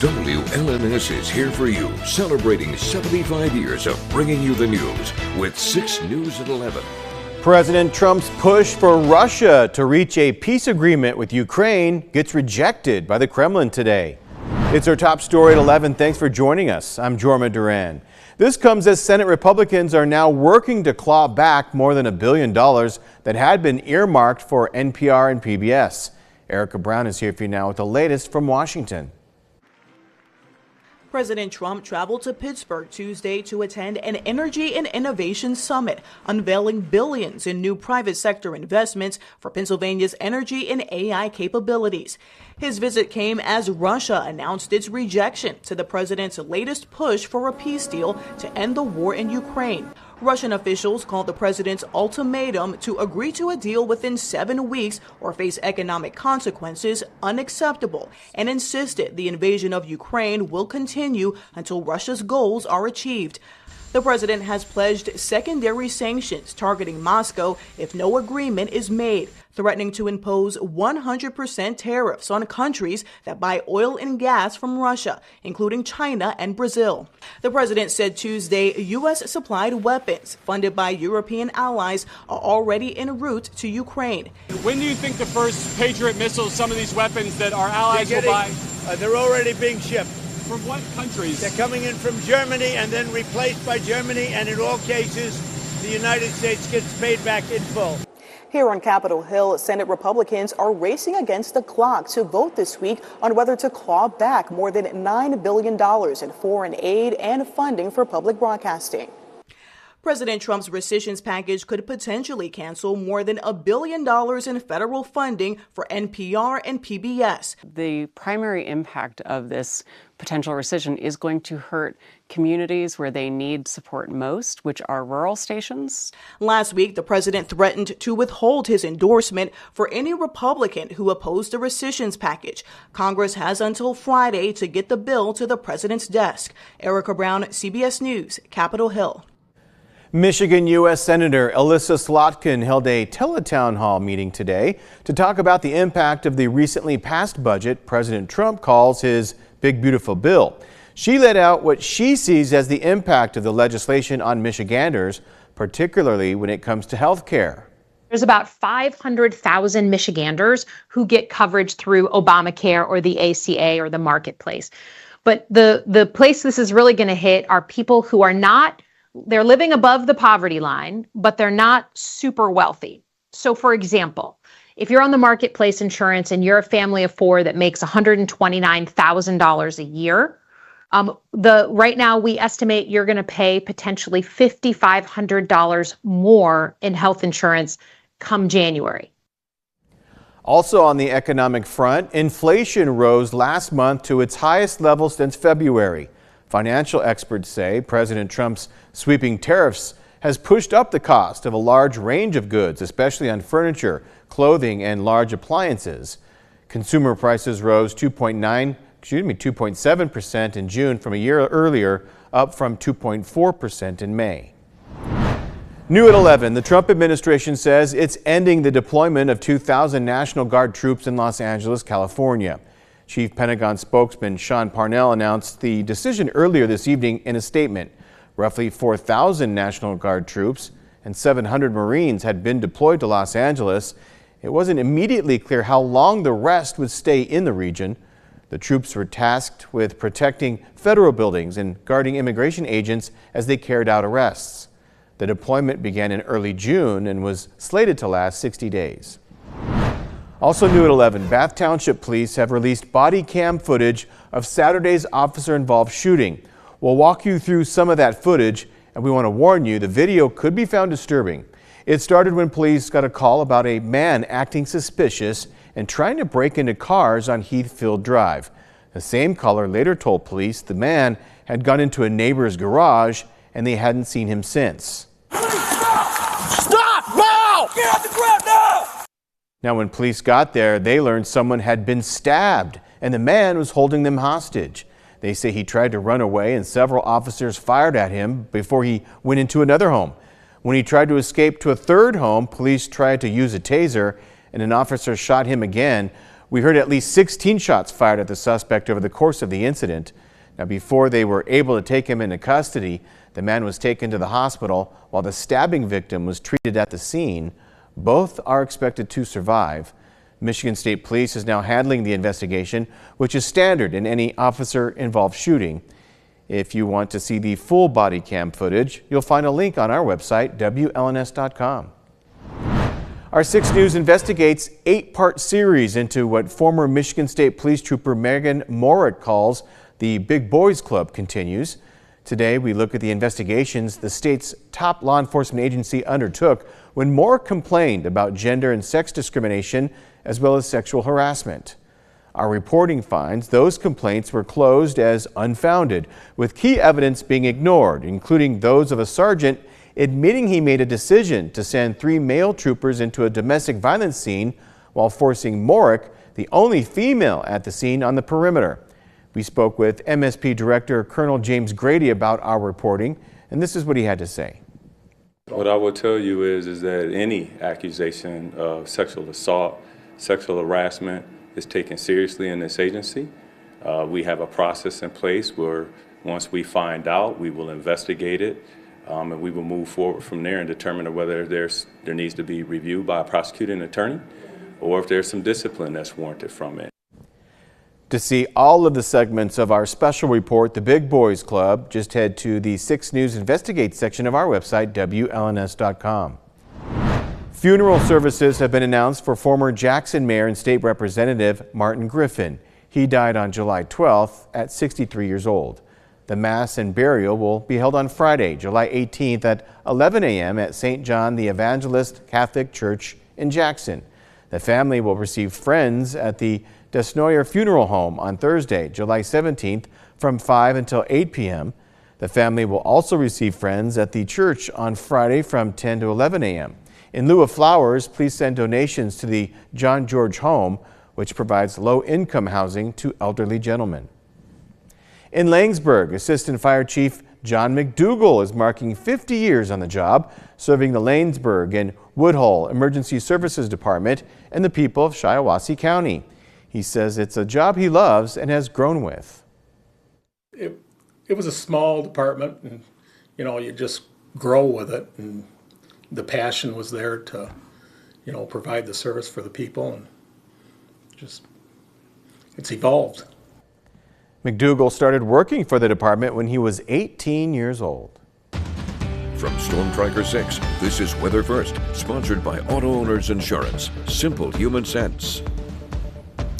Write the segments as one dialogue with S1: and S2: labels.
S1: WLNS is here for you, celebrating 75 years of bringing you the news with 6 News at 11.
S2: President Trump's push for Russia to reach a peace agreement with Ukraine gets rejected by the Kremlin today. It's our top story at 11. Thanks for joining us. I'm Jorma Duran. This comes as Senate Republicans are now working to claw back more than $1 billion that had been earmarked for NPR and PBS. Erica Brown is here for you now with the latest from Washington.
S3: President Trump traveled to Pittsburgh Tuesday to attend an Energy and Innovation Summit, unveiling billions in new private sector investments for Pennsylvania's energy and AI capabilities. His visit came as Russia announced its rejection to the president's latest push for a peace deal to end the war in Ukraine. Russian officials called the president's ultimatum to agree to a deal within 7 weeks or face economic consequences unacceptable and insisted the invasion of Ukraine will continue until Russia's goals are achieved. The president has pledged secondary sanctions targeting Moscow if no agreement is made, threatening to impose 100% tariffs on countries that buy oil and gas from Russia, including China and Brazil. The president said Tuesday U.S.-supplied weapons funded by European allies are already en route to Ukraine.
S4: When do you think the first Patriot missiles, some of these weapons that our allies will buy?
S5: They're already being shipped.
S4: From what countries?
S5: They're coming in from Germany and then replaced by Germany, and in all cases, the United States gets paid back in full.
S3: Here on Capitol Hill, Senate Republicans are racing against the clock to vote this week on whether to claw back more than $9 billion in foreign aid and funding for public broadcasting. President Trump's rescissions package could potentially cancel more than $1 billion in federal funding for NPR and PBS.
S6: The primary impact of this potential rescission is going to hurt communities where they need support most, which are rural stations.
S3: Last week, the president threatened to withhold his endorsement for any Republican who opposed the rescissions package. Congress has until Friday to get the bill to the president's desk. Erica Brown, CBS News, Capitol Hill.
S2: Michigan U.S. Senator Elissa Slotkin held a teletown hall meeting today to talk about the impact of the recently passed budget President Trump calls his Big Beautiful Bill. She laid out what she sees as the impact of the legislation on Michiganders, particularly when it comes to health care.
S7: There's about 500,000 Michiganders who get coverage through Obamacare or the ACA or the Marketplace. But the place this is really going to hit are people who are not they're living above the poverty line, but they're not super wealthy. So, for example, if you're on the Marketplace insurance and you're a family of 4 that makes $129,000 a year, right now we estimate you're going to pay potentially $5,500 more in health insurance come January.
S2: Also on the economic front, inflation rose last month to its highest level since February. Financial experts say President Trump's sweeping tariffs has pushed up the cost of a large range of goods, especially on furniture, clothing, and large appliances. Consumer prices rose 2.7% in June from a year earlier, up from 2.4% in May. New at 11, the Trump administration says it's ending the deployment of 2,000 National Guard troops in Los Angeles, California. Chief Pentagon spokesman Sean Parnell announced the decision earlier this evening in a statement. Roughly 4,000 National Guard troops and 700 Marines had been deployed to Los Angeles. It wasn't immediately clear how long the rest would stay in the region. The troops were tasked with protecting federal buildings and guarding immigration agents as they carried out arrests. The deployment began in early June and was slated to last 60 days. Also new at 11, Bath Township Police have released body cam footage of Saturday's officer-involved shooting. We'll walk you through some of that footage, and we want to warn you the video could be found disturbing. It started when police got a call about a man acting suspicious and trying to break into cars on Heathfield Drive. The same caller later told police the man had gone into a neighbor's garage and they hadn't seen him since.
S5: Stop! Now! Get off the ground now!
S2: Now, when police got there, they learned someone had been stabbed and the man was holding them hostage. They say he tried to run away and several officers fired at him before he went into another home. When he tried to escape to a third home, police tried to use a taser and an officer shot him again. We heard at least 16 shots fired at the suspect over the course of the incident. Now, before they were able to take him into custody, the man was taken to the hospital while the stabbing victim was treated at the scene. Both are expected to survive. Michigan State Police is now handling the investigation, which is standard in any officer-involved shooting. If you want to see the full body cam footage, you'll find a link on our website, WLNS.com. Our 6 News investigates 8-part series into what former Michigan State Police Trooper Megan Morick calls the Big Boys Club continues. Today, we look at the investigations the state's top law enforcement agency undertook when Morick complained about gender and sex discrimination as well as sexual harassment. Our reporting finds those complaints were closed as unfounded, with key evidence being ignored, including those of a sergeant admitting he made a decision to send 3 male troopers into a domestic violence scene while forcing Morick, the only female at the scene, on the perimeter. We spoke with MSP Director Colonel James Grady about our reporting, and this is what he had to say.
S8: What I will tell you is that any accusation of sexual assault, sexual harassment is taken seriously in this agency. We have a process in place where once we find out, we will investigate it, and we will move forward from there and determine whether there needs to be review by a prosecuting attorney or if there's some discipline that's warranted from it.
S2: To see all of the segments of our special report, The Big Boys Club, just head to the 6 News Investigate section of our website, WLNS.com. Funeral services have been announced for former Jackson Mayor and State Representative Martin Griffin. He died on July 12th at 63 years old. The Mass and burial will be held on Friday, July 18th at 11 a.m. at St. John the Evangelist Catholic Church in Jackson. The family will receive friends at the Desnoyer Funeral Home on Thursday, July 17th from 5 until 8 p.m. The family will also receive friends at the church on Friday from 10 to 11 a.m. In lieu of flowers, please send donations to the John George Home, which provides low-income housing to elderly gentlemen. In Langsburg, Assistant Fire Chief John McDougall is marking 50 years on the job, serving the Langsburg and Woodhull Emergency Services Department and the people of Shiawassee County. He says it's a job he loves and has grown with.
S9: It was a small department, and you just grow with it, and the passion was there to provide the service for the people, and just it's evolved.
S2: McDougall started working for the department when he was 18 years old.
S1: From Storm Tracker 6, this is Weather First, sponsored by Auto Owners Insurance. Simple human sense.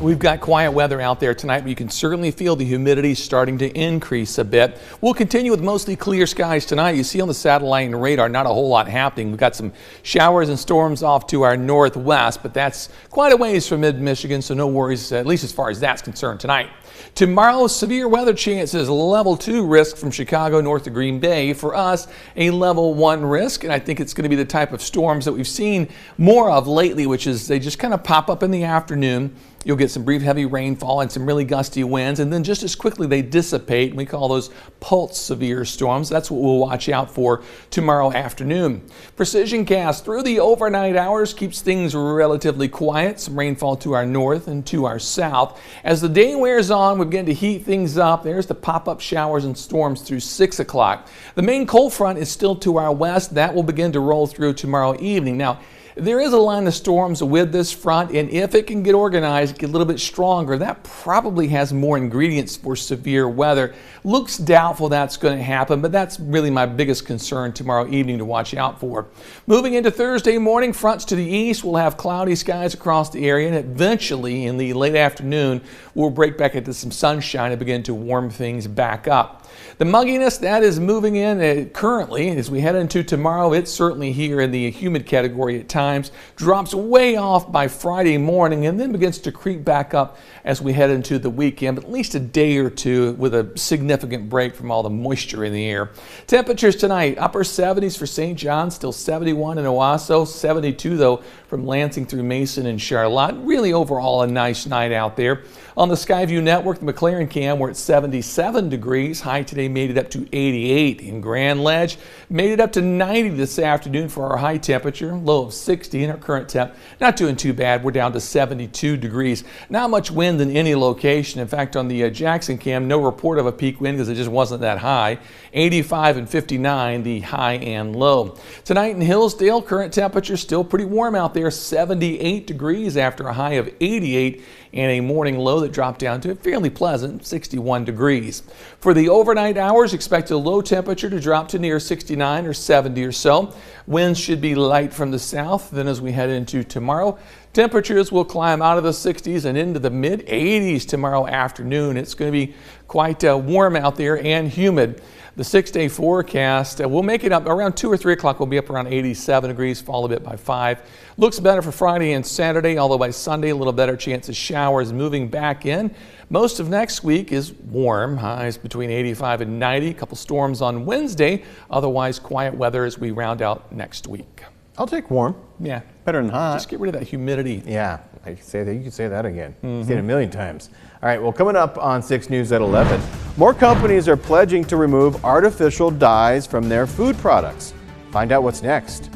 S10: We've got quiet weather out there tonight, but you can certainly feel the humidity starting to increase a bit. We'll continue with mostly clear skies tonight. You see on the satellite and radar, not a whole lot happening. We've got some showers and storms off to our northwest, but that's quite a ways from mid-Michigan, so no worries, at least as far as that's concerned tonight. Tomorrow, severe weather chances, level 2 risk from Chicago north to Green Bay. For us, a level 1 risk, and I think it's going to be the type of storms that we've seen more of lately, which is they just kind of pop up in the afternoon. You'll get some brief heavy rainfall and some really gusty winds, and then just as quickly they dissipate. We call those pulse severe storms. That's what we'll watch out for tomorrow afternoon. Precision cast through the overnight hours keeps things relatively quiet. Some rainfall to our north and to our south. As the day wears on, we begin to heat things up. There's the pop-up showers and storms through 6 o'clock. The main cold front is still to our west. That will begin to roll through tomorrow evening. Now, there is a line of storms with this front, and if it can get organized, get a little bit stronger, that probably has more ingredients for severe weather. Looks doubtful that's going to happen, but that's really my biggest concern tomorrow evening to watch out for. Moving into Thursday morning, fronts to the east, we'll have cloudy skies across the area, and eventually in the late afternoon, we'll break back into some sunshine and begin to warm things back up. The mugginess, that is moving in currently as we head into tomorrow. It's certainly here in the humid category at times. Drops way off by Friday morning and then begins to creep back up as we head into the weekend, but at least a day or two with a significant break from all the moisture in the air. Temperatures tonight, upper 70s for St. John, still 71 in Owasso, 72 though from Lansing through Mason and Charlotte. Really overall a nice night out there. On the Skyview Network, the McLaren Cam, we're at 77 degrees. High today made it up to 88. In Grand Ledge, made it up to 90 this afternoon for our high temperature. Low of 60 in our current temp. Not doing too bad. We're down to 72 degrees. Not much wind in any location. In fact, on the Jackson Cam, no report of a peak wind because it just wasn't that high. 85 and 59, the high and low. Tonight in Hillsdale, current temperature still pretty warm out there. 78 degrees after a high of 88 and a morning low that dropped down to a fairly pleasant 61 degrees. For the overnight hours, expect a low temperature to drop to near 69 or 70 or so. Winds should be light from the south. Then as we head into tomorrow, temperatures will climb out of the 60s and into the mid 80s tomorrow afternoon. It's going to be quite warm out there and humid. The 6-day forecast will make it up around 2 or 3 o'clock. We'll be up around 87 degrees, fall a bit by 5. Looks better for Friday and Saturday, although by Sunday, a little better chance of showers moving back in. Most of next week is warm, highs between 85 and 90. A couple storms on Wednesday, otherwise quiet weather as we round out next week.
S2: I'll take warm.
S10: Yeah.
S2: Better than hot.
S10: Just get rid of that humidity.
S2: Yeah, I can say that. You can say that again. Say it a million times. All right, well, coming up on 6 News at 11, more companies are pledging to remove artificial dyes from their food products. Find out what's next.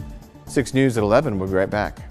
S2: 6 News at 11, we'll be right back.